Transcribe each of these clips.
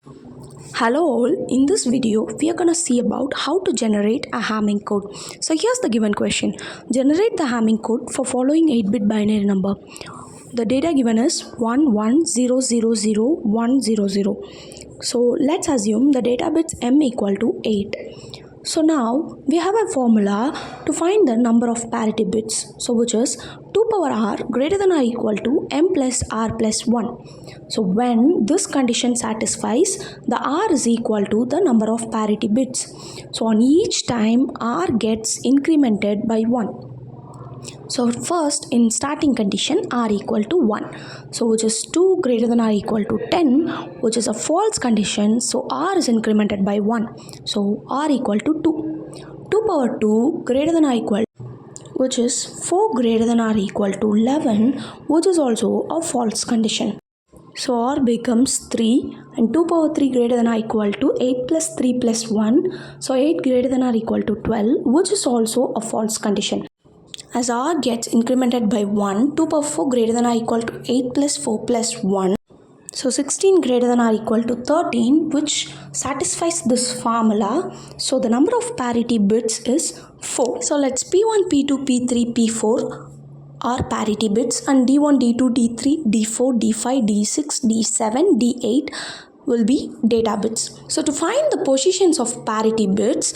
Hello all, in this video we are gonna see about how to generate a Hamming code. So here's the given question. Generate the Hamming code for following 8-bit binary number. The data given is 11000100. So let's assume the data bits m equal to 8. So now we have a formula to find the number of parity bits, so which is 2 power r greater than or equal to m plus r plus 1. So when this condition satisfies, the r is equal to the number of parity bits. So on each time r gets incremented by 1. So first in starting condition r equal to 1, so which is 2 greater than or equal to 10, which is a false condition, so r is incremented by 1, so r equal to 2 power 2 greater than or equal, which is 4 greater than or equal to 11, which is also a false condition. So r becomes 3 and 2 power 3 greater than or equal to 8 plus 3 plus 1, so 8 greater than or equal to 12, which is also a false condition. As r gets incremented by 1, 2 power 4 greater than or equal to 8 plus 4 plus 1. So 16 greater than or equal to 13, which satisfies this formula. So the number of parity bits is 4. So let's P1, P2, P3, P4 are parity bits and D1, D2, D3, D4, D5, D6, D7, D8 will be data bits. So to find the positions of parity bits,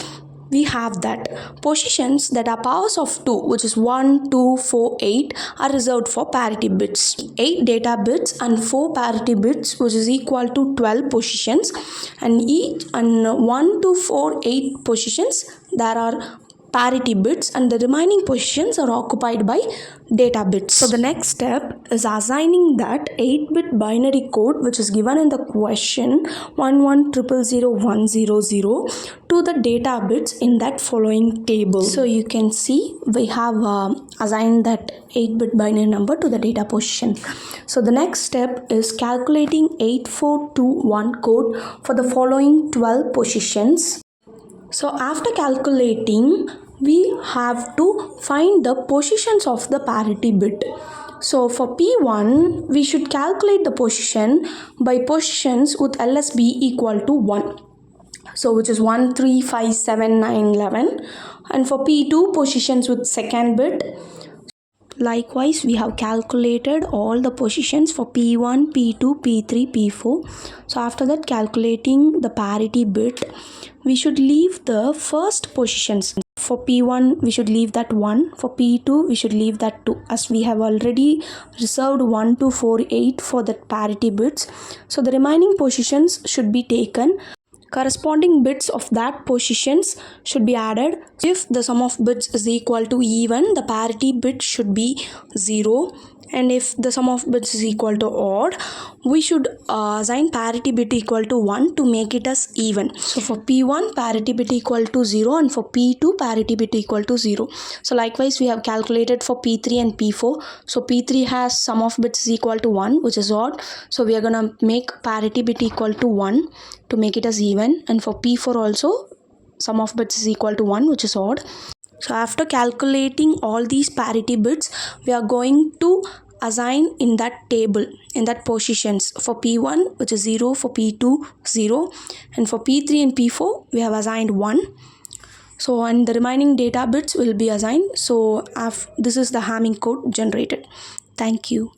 we have that positions that are powers of 2, which is 1, 2, 4, 8 are reserved for parity bits. 8 data bits and 4 parity bits, which is equal to 12 positions, and each and 1, 2, 4, 8 positions there are parity bits and the remaining positions are occupied by data bits. So the next step is assigning that 8-bit binary code which is given in the question 11000100 to the data bits in that following table. So you can see we have assigned that 8-bit binary number to the data position. So the next step is calculating 8421 code for the following 12 positions. So after calculating, we have to find the positions of the parity bit. So for P1, we should calculate the position by positions with LSB equal to 1. So which is 1, 3, 5, 7, 9, 11. And for P2, positions with second bit. Likewise, we have calculated all the positions for P1, P2, P3, P4. So after that, calculating the parity bit, we should leave the first positions. For P1, we should leave that 1. For P2, we should leave that 2, as we have already reserved 1, 2, 4, 8 for the parity bits. So the remaining positions should be taken. Corresponding bits of that positions should be added. If the sum of bits is equal to even, the parity bit should be 0. And if the sum of bits is equal to odd, we should assign parity bit equal to 1 to make it as even. So for P1, parity bit equal to 0, and for P2, parity bit equal to 0. So likewise, we have calculated for P3 and P4. So P3 has sum of bits is equal to 1, which is odd. So we are gonna make parity bit equal to 1 to make it as even. And for P4 also, sum of bits is equal to 1, which is odd. So after calculating all these parity bits, we are going to assign in that table, in that positions. For P1, which is 0, for P2, 0, and for P3 and P4, we have assigned 1. So and the remaining data bits will be assigned. So this is the Hamming code generated. Thank you.